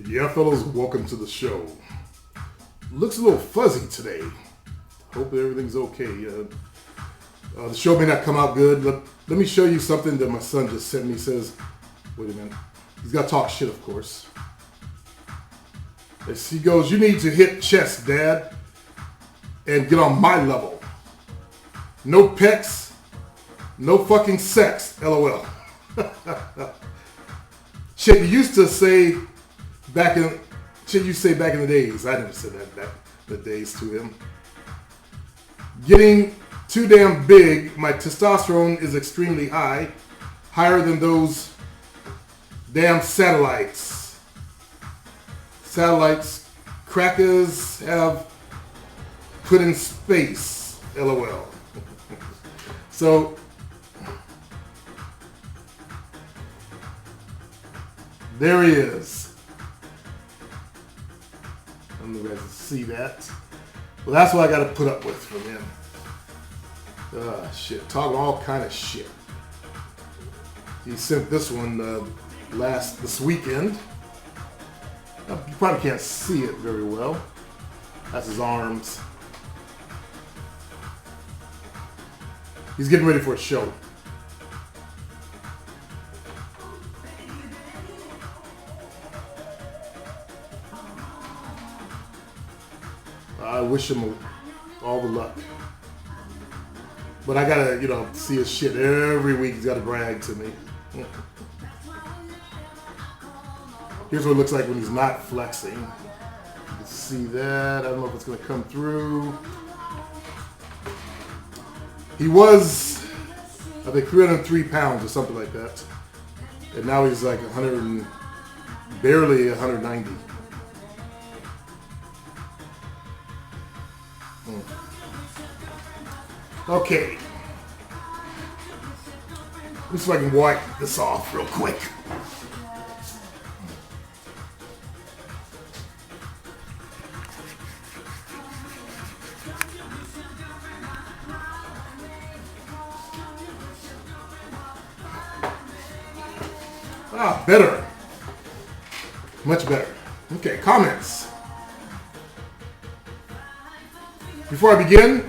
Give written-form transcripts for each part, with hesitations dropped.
Yeah, fellas, welcome to the show. Looks a little fuzzy today. Hope everything's okay. The show may not come out good, but let me show you something that my son just sent me. He says, wait a minute. He's got to talk shit, of course. As he goes, you need to hit chest, Dad, and get on my level. No pecs, no fucking sex, LOL. Shit, you used to say back in the days. I never said that back in the days to him. Getting too damn big, my testosterone is extremely high, higher than those damn satellites. Satellites crackers have put in space, LOL. So, there he is. I don't know if you guys can see that. Well, that's what I got to put up with from him. Shit, talking all kind of shit. He sent this one this weekend. You probably can't see it very well. That's his arms. He's getting ready for a show. I wish him all the luck. But I gotta, see his shit every week. He's gotta brag to me. Here's what it looks like when he's not flexing. You can see that. I don't know if it's gonna come through. He was, I think, 303 pounds or something like that. And now he's like barely 190. Okay. Let me see if I can wipe this off real quick. Better. Much better. Okay, comments. Before I begin,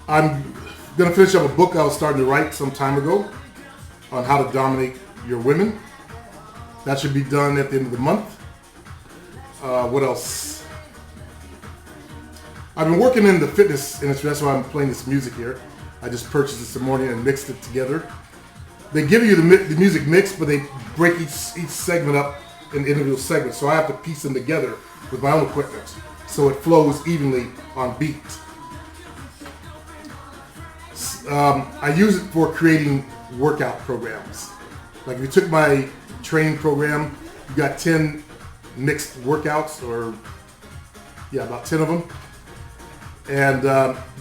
I'm going to finish up a book I was starting to write some time ago on how to dominate your women. That should be done at the end of the month. What else? I've been working in the fitness industry. That's why I'm playing this music here. I just purchased it this morning and mixed it together. They give you the music mix, but they break each segment up in individual segments. So I have to piece them together with my own equipment so it flows evenly on beat. I use it for creating workout programs. Like if you took my training program, you got 10 mixed workouts, about 10 of them. And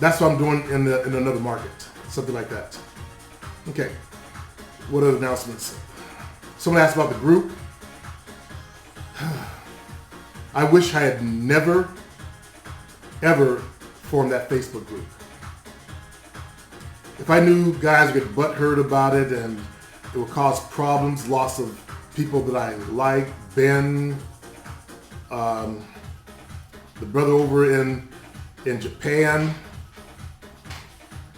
that's what I'm doing in another market, something like that. Okay, what other announcements? Someone asked about the group. I wish I had never, ever formed that Facebook group. If I knew guys would get butthurt about it and it would cause problems, loss of people that I like, Ben, the brother over in Japan,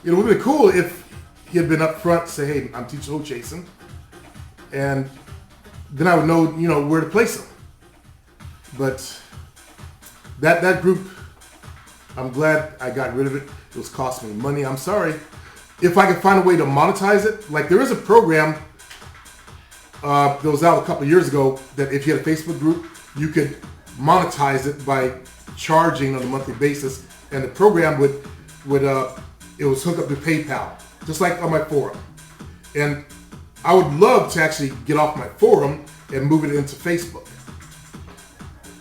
it would have been cool if he had been up front, say, hey, I'm teaching hoe chasing, and then I would know, where to place him. But that group, I'm glad I got rid of it. It was costing me money. I'm sorry. If I could find a way to monetize it, like there is a program that was out a couple of years ago that if you had a Facebook group, you could monetize it by charging on a monthly basis, and the program would it was hooked up to PayPal, just like on my forum. And I would love to actually get off my forum and move it into Facebook.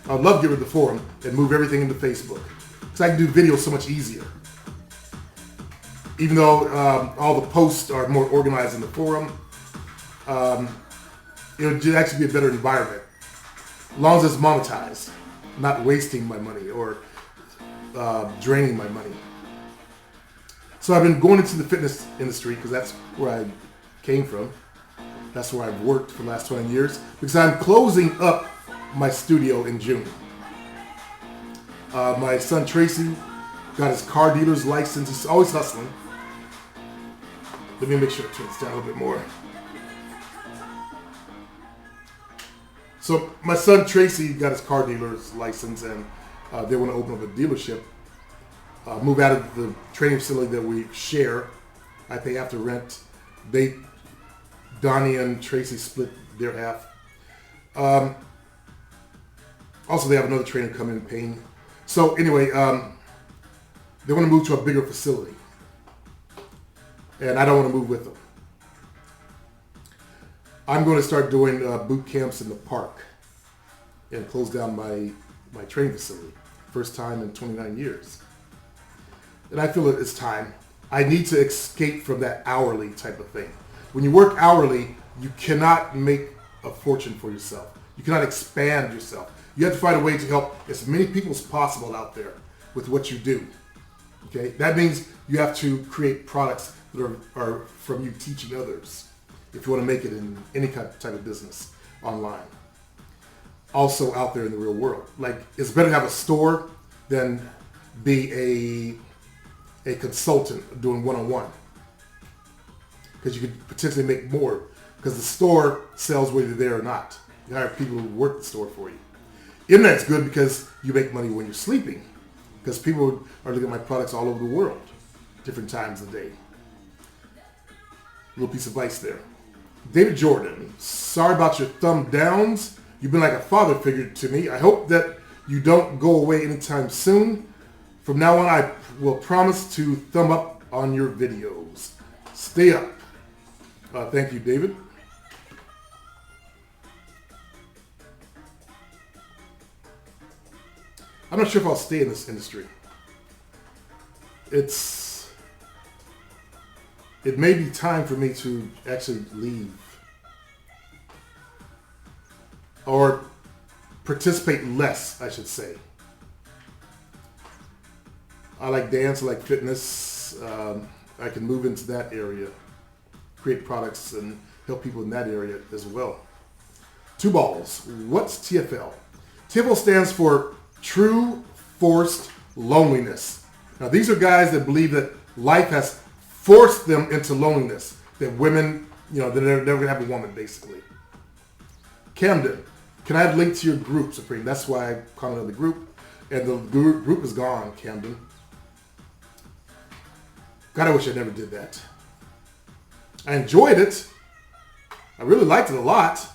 I'd love to get rid of the forum and move everything into Facebook, because I can do videos so much easier. Even though all the posts are more organized in the forum, it would actually be a better environment, as long as it's monetized, not wasting my money or draining my money. So I've been going into the fitness industry because that's where I came from. That's where I've worked for the last 20 years because I'm closing up my studio in June. My son Tracy got his car dealer's license. He's always hustling. Let me make sure it turns down a little bit more. So my son Tracy got his car dealer's license, and they want to open up a dealership. Move out of the training facility that we share. I pay half the rent. Donnie and Tracy split their half. Also, they have another trainer coming and paying. So anyway, they want to move to a bigger facility. And I don't want to move with them. I'm going to start doing boot camps in the park and close down my training facility. First time in 29 years. And I feel it's time. I need to escape from that hourly type of thing. When you work hourly, you cannot make a fortune for yourself. You cannot expand yourself. You have to find a way to help as many people as possible out there with what you do. Okay, that means you have to create products that are from you teaching others if you want to make it in any type of business online. Also out there in the real world. Like, it's better to have a store than be a consultant doing one-on-one. Because you could potentially make more. Because the store sells whether you're there or not. You hire people who work the store for you. Internet's good because you make money when you're sleeping. Because people are looking at my products all over the world. Different times of the day. Little piece of advice there. David Jordan, sorry about your thumb downs. You've been like a father figure to me. I hope that you don't go away anytime soon. From now on, I will promise to thumb up on your videos. Stay up. Thank you, David. I'm not sure if I'll stay in this industry. It may be time for me to actually leave. Or participate less, I should say. I like dance, I like fitness. I can move into that area, create products, and help people in that area as well. Two balls. What's TFL? TFL stands for True Forced Loneliness. Now, these are guys that believe that life has forced them into loneliness. That women, they're never going to have a woman, basically. Camden, can I have a link to your group, Supreme? That's why I commented on the group. And the group is gone, Camden. God, I wish I never did that. I enjoyed it. I really liked it a lot.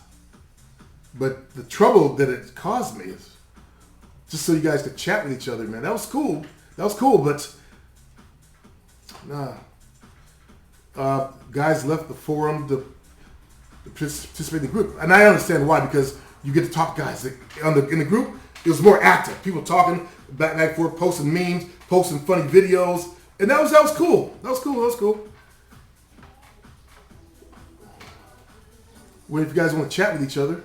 But the trouble that it caused me is just so you guys could chat with each other, man. That was cool. But nah. Guys left the forum to participate in the group. And I understand why, because you get to talk to guys. In the group, it was more active. People talking back and forth, posting memes, posting funny videos. And that was cool. That was cool. Well, if you guys want to chat with each other.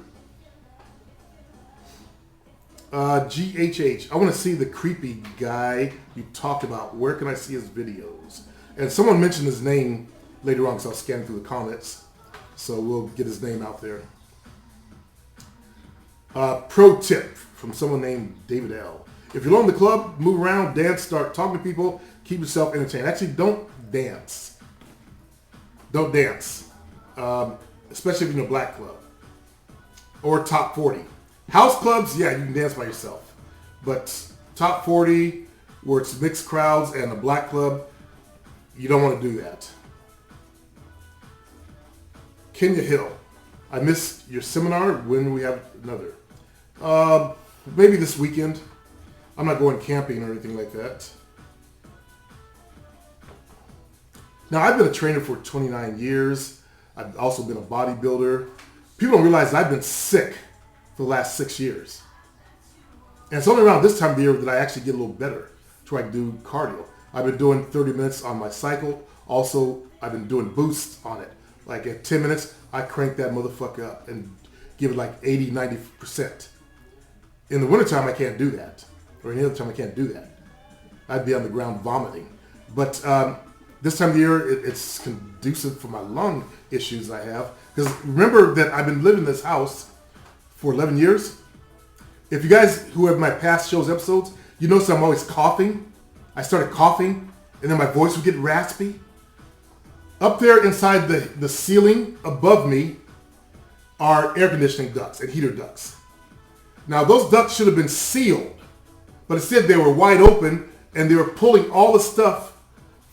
GHH, I want to see the creepy guy you talked about. Where can I see his videos? And someone mentioned his name later on, because I was scanning through the comments. So we'll get his name out there. Pro tip from someone named David L. If you're alone in the club, move around, dance, start talking to people, keep yourself entertained. Actually, don't dance. Don't dance. Especially if you're in a black club. Or top 40. House clubs, yeah, you can dance by yourself. But top 40, where it's mixed crowds and a black club, you don't want to do that. Kenya Hill, I missed your seminar. When do we have another? Maybe this weekend. I'm not going camping or anything like that. Now, I've been a trainer for 29 years. I've also been a bodybuilder. People don't realize I've been sick for the last 6 years. And it's only around this time of the year that I actually get a little better to where I can do cardio. I've been doing 30 minutes on my cycle. Also, I've been doing boosts on it. Like at 10 minutes, I crank that motherfucker up and give it like 80, 90%. In the wintertime, I can't do that. Or any other time, I can't do that. I'd be on the ground vomiting. But this time of the year, it's conducive for my lung issues I have Because remember that I've been living in this house for 11 years. If you guys who have my past shows episodes, you notice I'm always coughing. I started coughing, and then my voice would get raspy. Up there inside the ceiling above me are air conditioning ducts and heater ducts. Now those ducts should have been sealed, but instead they were wide open and they were pulling all the stuff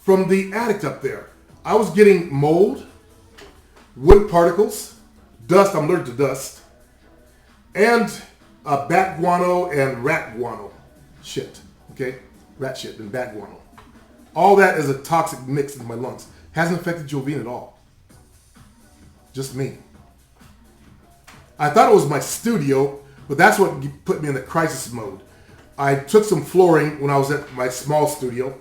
from the attic up there. I was getting mold, wood particles, dust, I'm allergic to dust, and bat guano and rat guano shit, okay? Rat shit and bat guano. All that is a toxic mix in my lungs. Hasn't affected Jovine at all. Just me. I thought it was my studio, but that's what put me in the crisis mode. I took some flooring when I was at my small studio.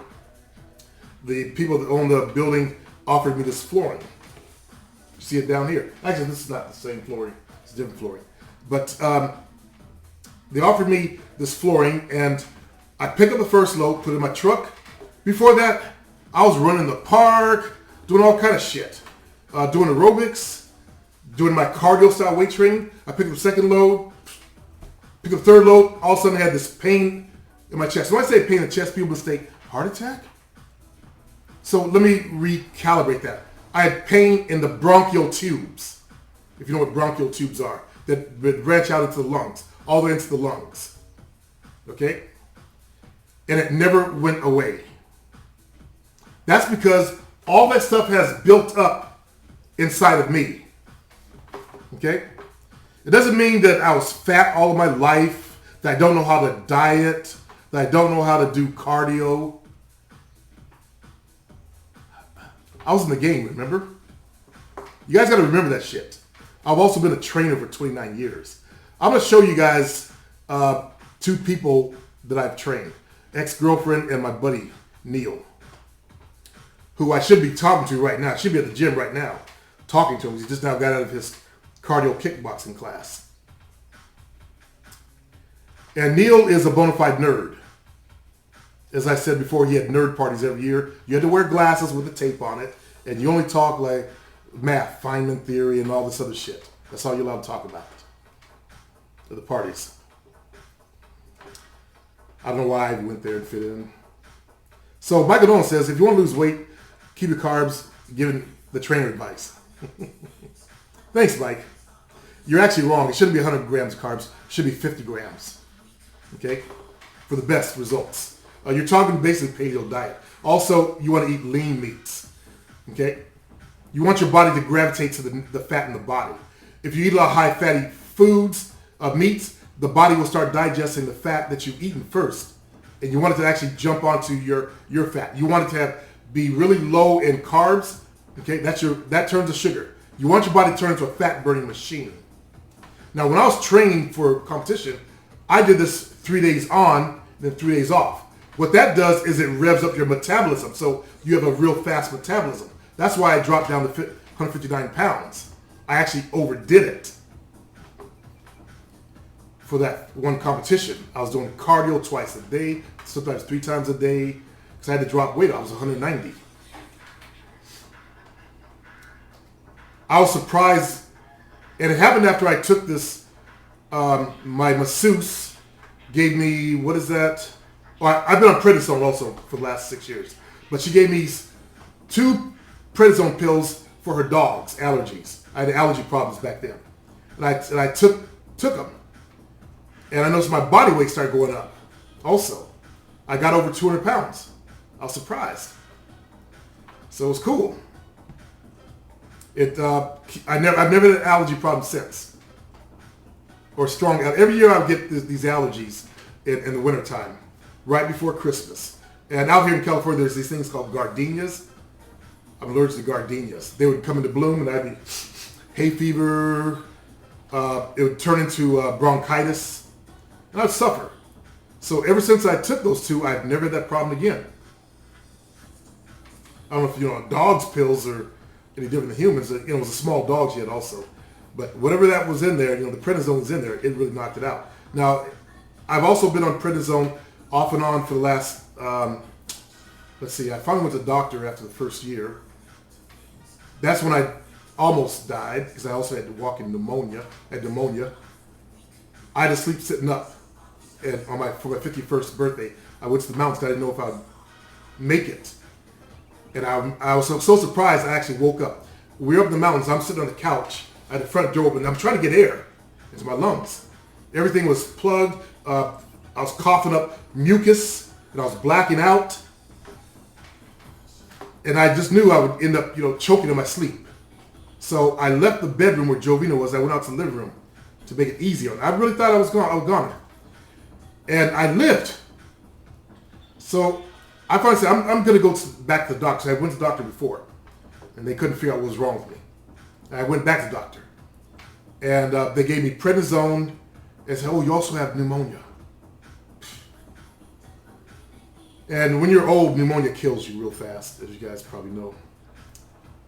The people that own the building offered me this flooring. You see it down here. Actually, this is not the same flooring. It's different flooring. But they offered me this flooring, and I picked up the first load, put it in my truck. Before that, I was running the park, doing all kind of shit. Doing aerobics, doing my cardio style weight training. I picked up the second load, picked up the third load. All of a sudden I had this pain in my chest. When I say pain in the chest, people mistake heart attack. So let me recalibrate that. I had pain in the bronchial tubes, if you know what bronchial tubes are, that branch out into the lungs, all the way into the lungs. Okay? And it never went away. That's because all that stuff has built up inside of me. Okay? It doesn't mean that I was fat all of my life, that I don't know how to diet, that I don't know how to do cardio. I was in the game, remember? You guys got to remember that shit. I've also been a trainer for 29 years. I'm going to show you guys two people that I've trained. Ex-girlfriend and my buddy, Neil, who I should be talking to right now. I should be at the gym right now talking to him. He just now got out of his cardio kickboxing class. And Neil is a bona fide nerd. As I said before, he had nerd parties every year. You had to wear glasses with the tape on it, and you only talk like math, Feynman theory, and all this other shit. That's all you're allowed to talk about at the parties. I don't know why I went there and fit in. So Michael Dolan says, if you want to lose weight, keep your carbs, giving the trainer advice. Thanks, Mike. You're actually wrong. It shouldn't be 100 grams of carbs. It should be 50 grams. Okay? For the best results. You're talking basically paleo diet. Also, you want to eat lean meats. Okay? You want your body to gravitate to the fat in the body. If you eat a lot of high fatty foods, meats, the body will start digesting the fat that you've eaten first. And you want it to actually jump onto your fat. You want it to be really low in carbs. Okay? That turns to sugar. You want your body to turn into a fat burning machine. Now, when I was training for competition, I did this 3 days on, then 3 days off. What that does is it revs up your metabolism, so you have a real fast metabolism. That's why I dropped down to 159 pounds. I actually overdid it for that one competition. I was doing cardio twice a day, sometimes 3 times a day, because I had to drop weight. I was 190. I was surprised, and it happened after I took this, my masseuse gave me, what is that? Well, I've been on prednisone also for the last 6 years. But she gave me 2 prednisone pills for her dog's allergies. I had allergy problems back then. And I took them. And I noticed my body weight started going up also. I got over 200 pounds. I was surprised. So it was cool. I've never had an allergy problem since. Or strong. Every year I get these allergies in the wintertime, right before Christmas. And out here in California, there's these things called gardenias. I'm allergic to gardenias. They would come into bloom, and I'd be hay fever. It would turn into bronchitis, and I'd suffer. So ever since I took those 2, I've never had that problem again. I don't know if you know dogs' pills are any different than humans. It was a small dog she had also. But whatever that was in there, the prednisone was in there, it really knocked it out. Now, I've also been on prednisone off and on for the last, let's see, I finally went to the doctor after the first year. That's when I almost died because I also had to walk in pneumonia. I had pneumonia. I had to sleep sitting up. And for my 51st birthday, I went to the mountains. I didn't know if I'd make it. And I was so surprised I actually woke up. We're up in the mountains. I'm sitting on the couch. I had the front door open. I'm trying to get air into my lungs. Everything was plugged. I was coughing up mucus, and I was blacking out. And I just knew I would end up, choking in my sleep. So I left the bedroom where Jovina was. I went out to the living room to make it easier. I really thought I was gone. And I lived. So I finally said, I'm going to go back to the doctor. I went to the doctor before, and they couldn't figure out what was wrong with me. And I went back to the doctor. And they gave me prednisone and said, oh, you also have pneumonia. And when you're old, pneumonia kills you real fast, as you guys probably know.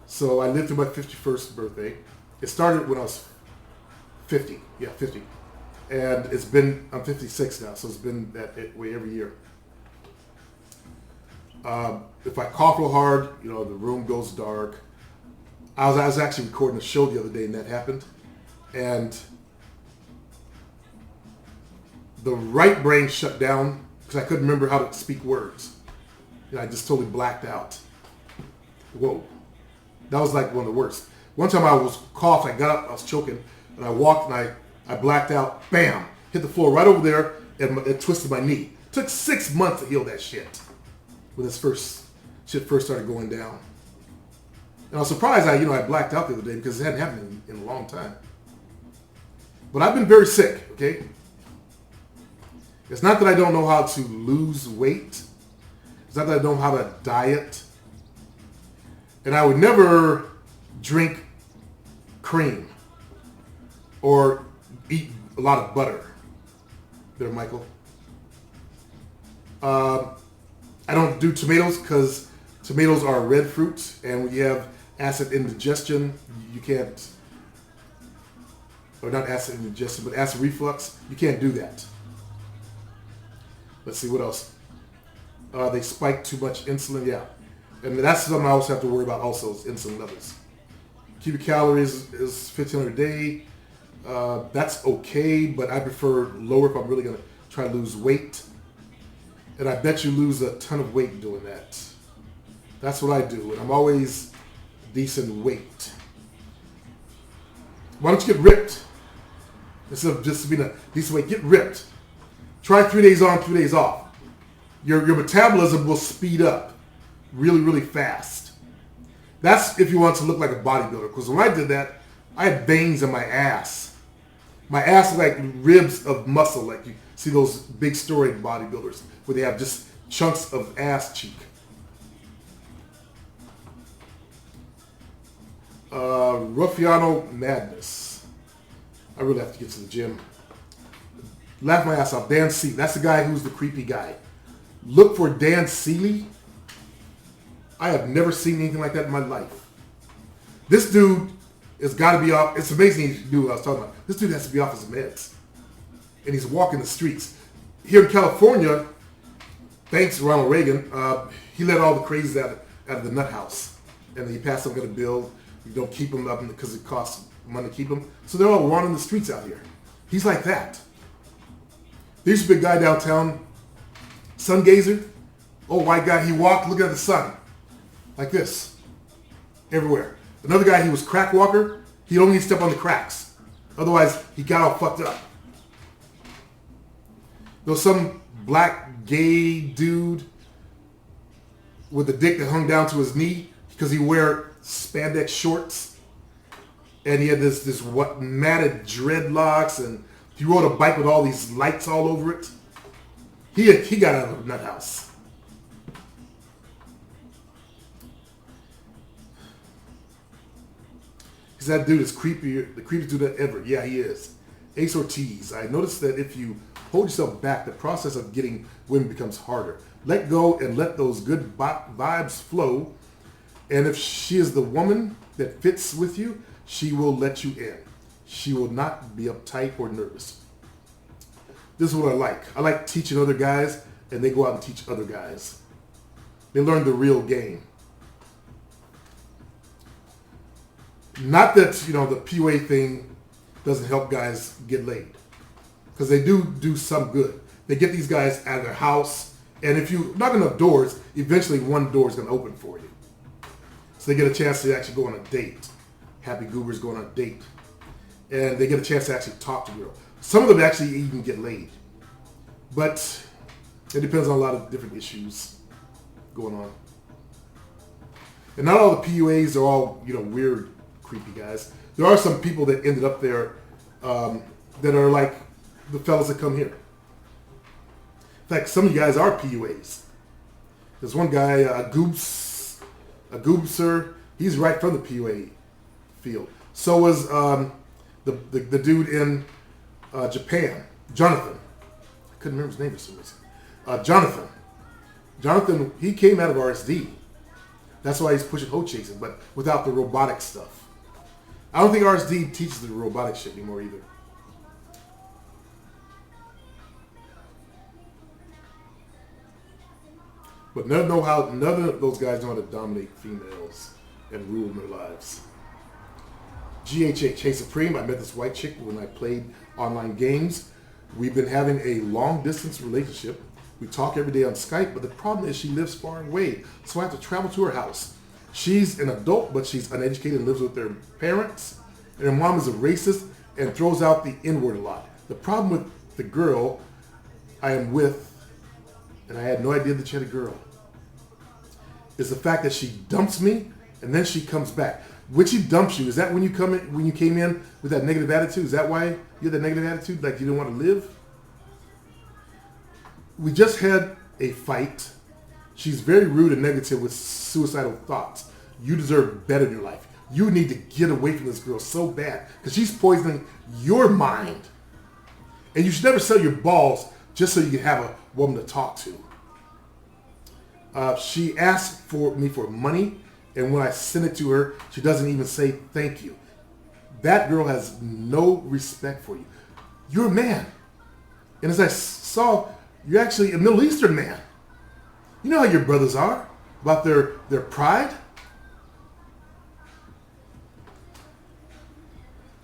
So I lived to my 51st birthday. It started when I was 50. Yeah, 50. And I'm 56 now, so it's been that way every year. If I cough real hard, the room goes dark. I was actually recording a show the other day, and that happened. And the right brain shut down because I couldn't remember how to speak words. And I just totally blacked out. Whoa. That was like one of the worst. One time I was coughed, I got up, I was choking, and I walked and I blacked out, bam, hit the floor right over there, and it twisted my knee. It took 6 months to heal that shit when this shit first started going down. And I was surprised I blacked out the other day because it hadn't happened in a long time. But I've been very sick, okay? It's not that I don't know how to lose weight. It's not that I don't know how to diet. And I would never drink cream or eat a lot of butter. There, Michael. I don't do tomatoes because tomatoes are red fruits, and when you have acid indigestion, you can't, or not acid indigestion, but acid reflux, you can't do that. Let's see, what else? They spike too much insulin, yeah. And that's something I also have to worry about also, is insulin levels. Keep your calories is 1,500 a day. That's okay, but I prefer lower if I'm really going to try to lose weight. And I bet you lose a ton of weight doing that. That's what I do, and I'm always decent weight. Why don't you get ripped? Instead of just being a decent weight, get ripped. Try 3 days on, 3 days off. Your metabolism will speed up really, really fast. That's if you want to look like a bodybuilder. Because when I did that, I had veins in my ass. My ass is like ribs of muscle, like you see those big steroid bodybuilders where they have just chunks of ass cheek. Ruffiano Madness. I really have to get to the gym. Laugh my ass off. Dan Seeley. That's the guy who's the creepy guy. Look for Dan Seeley. I have never seen anything like that in my life. This dude has got to be off. It's amazing he knew what I was talking about. This dude has to be off his meds. And he's walking the streets. Here in California, thanks to Ronald Reagan, he let all the crazies out of the nut house. And he passed some kind of bill. You don't keep them up because it costs money to keep them. So they're all wandering the streets out here. He's like that. There's a big guy downtown, sun gazer, old white guy. He walked looking at the sun like this everywhere. Another guy, he was crack walker. He only step on the cracks. Otherwise, he got all fucked up. There was some black gay dude with a dick that hung down to his knee because he wear spandex shorts, and he had this matted dreadlocks, and he rode a bike with all these lights all over it. He got out of a nut house. Because that dude is creepier, the creepiest dude ever. Yeah, he is. Ace Ortiz. I noticed that if you hold yourself back, the process of getting women becomes harder. Let go and let those good vibes flow. And if she is the woman that fits with you, she will let you in. She will not be uptight or nervous. This is what I like. I like teaching other guys, and they go out and teach other guys. They learn the real game. Not that, the PUA thing doesn't help guys get laid. Because they do some good. They get these guys out of their house. And if you knock enough doors, eventually one door is going to open for you. So they get a chance to actually go on a date. Happy Goobers go on a date. And they get a chance to actually talk to a girl. Some of them actually even get laid. But it depends on a lot of different issues going on. And not all the PUAs are all, weird, creepy guys. There are some people that ended up there that are like the fellas that come here. In fact, some of you guys are PUAs. There's one guy, a Goobser, he's right from the PUA field. So was the dude in Japan, Jonathan. I couldn't remember his name for some reason. Jonathan, he came out of RSD. That's why he's pushing hoe chasing, but without the robotic stuff. I don't think RSD teaches the robotic shit anymore either. But none of those guys know how to dominate females and rule in their lives. GHH, hey Supreme, I met this white chick when I played online games. We've been having a long distance relationship. We talk every day on Skype, but the problem is she lives far away, so I have to travel to her house. She's an adult, but she's uneducated and lives with their parents. And her mom is a racist and throws out the N-word a lot. The problem with the girl I am with, and I had no idea that she had a girl, is the fact that she dumps me and then she comes back. When she dumps you, is that when you came in with that negative attitude? Is that why you had that negative attitude, like you didn't want to live? We just had a fight. She's very rude and negative with suicidal thoughts. You deserve better in your life. You need to get away from this girl so bad because she's poisoning your mind. And you should never sell your balls just so you can have a woman to talk to. She asked for me for money, and when I send it to her, she doesn't even say thank you. That girl has no respect for you. You're a man. And as I saw, you're actually a Middle Eastern man. You know how your brothers are about their pride?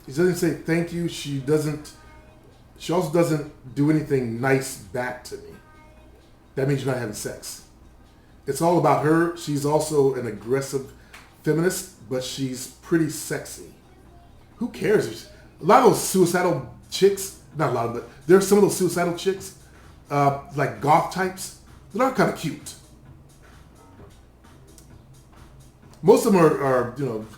She doesn't say thank you. She also doesn't do anything nice back to me. That means you're not having sex. It's all about her. She's also an aggressive feminist, but she's pretty sexy. Who cares? A lot of those suicidal chicks, not a lot of them, but there are some of those suicidal chicks, like goth types, that are kind of cute. Most of them are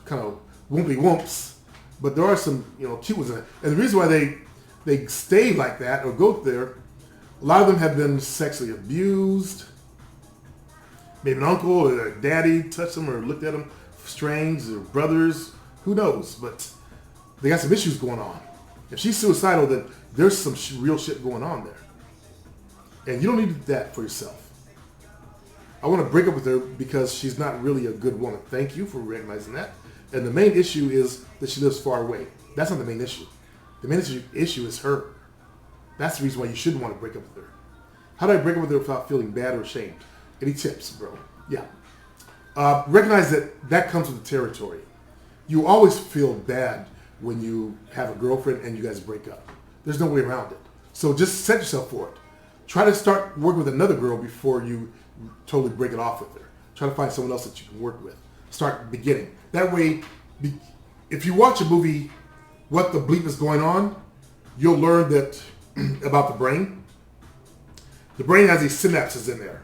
kind of wimpy wumps, but there are some, cute ones. And the reason why they stay like that or go there, a lot of them have been sexually abused. Maybe an uncle or their daddy touched them or looked at them strange, or brothers, who knows? But they got some issues going on. If she's suicidal, then there's some real shit going on there. And you don't need that for yourself. I want to break up with her because she's not really a good woman. Thank you for recognizing that. And the main issue is that she lives far away. That's not the main issue. The main issue is her. That's the reason why you shouldn't want to break up with her. How do I break up with her without feeling bad or ashamed? Any tips, bro? Yeah. Recognize that comes with the territory. You always feel bad when you have a girlfriend and you guys break up. There's no way around it. So just set yourself for it. Try to start working with another girl before you totally break it off with her. Try to find someone else that you can work with. Start beginning. That way, if you watch a movie, What the Bleep is Going On, you'll learn that about the brain. The brain has these synapses in there.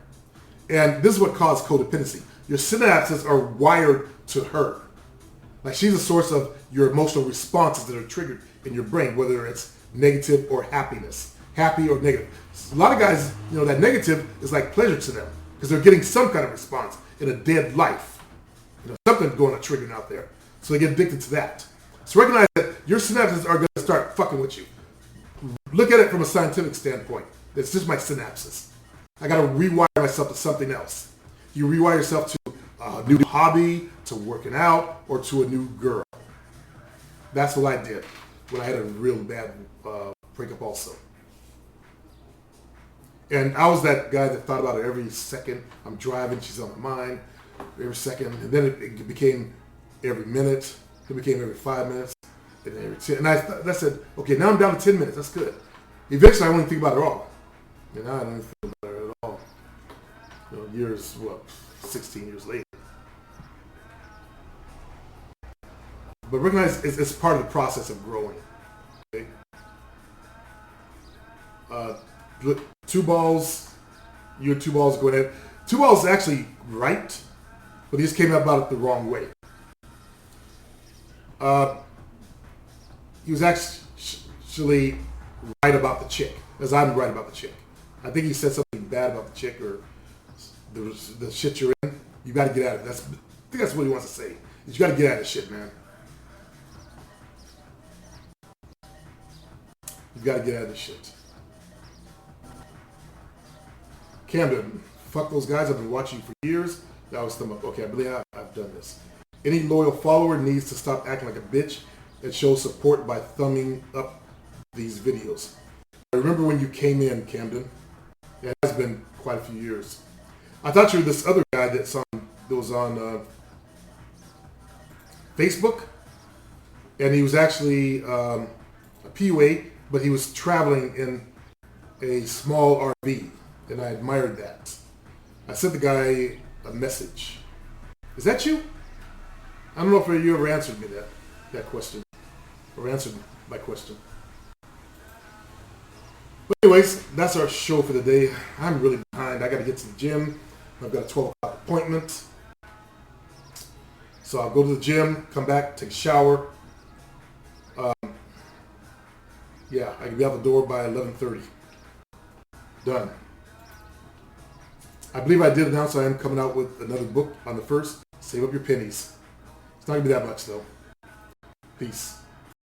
And this is what causes codependency. Your synapses are wired to her. Like she's a source of your emotional responses that are triggered in your brain, whether it's negative or happiness. Happy or negative. A lot of guys, that negative is like pleasure to them because they're getting some kind of response in a dead life. Something's going on triggering out there. So they get addicted to that. So recognize that your synapses are going to start fucking with you. Look at it from a scientific standpoint. It's just my synapses. I got to rewire myself to something else. You rewire yourself to a new hobby, to working out, or to a new girl. That's what I did when I had a real bad breakup also. And I was that guy that thought about her every second. I'm driving, she's on my mind every second. And then it became every minute. It became every 5 minutes, and then every 10. And I said, okay, now I'm down to 10 minutes. That's good. Eventually, I won't think about it at all. And now I don't even think about it at all. Years, 16 years later. But recognize it's part of the process of growing. Okay? Two balls, you and two balls going ahead. Two balls is actually right, but he just came about it the wrong way. He was actually right about the chick, as I'm right about the chick. I think he said something bad about the chick or the shit you're in. You got to get out of it. I think that's what he wants to say. You got to get out of this shit, man. You got to get out of this shit. Camden, fuck those guys. I've been watching you for years. That was thumb up. Okay, I believe I've done this. Any loyal follower needs to stop acting like a bitch and show support by thumbing up these videos. I remember when you came in, Camden. It has been quite a few years. I thought you were this other guy that was on Facebook, and he was actually a PUA, but he was traveling in a small RV, and I admired that. I sent the guy a message. Is that you? I don't know if you ever answered me that question, or answered my question. But anyways, that's our show for the day. I'm really behind. I got to get to the gym. I've got a 12 o'clock appointment. So I'll go to the gym, come back, take a shower. Yeah, I can be out the door by 11:30. Done. I believe I did announce I am coming out with another book on the 1st. Save up your pennies. It's not going to be that much, though. Peace.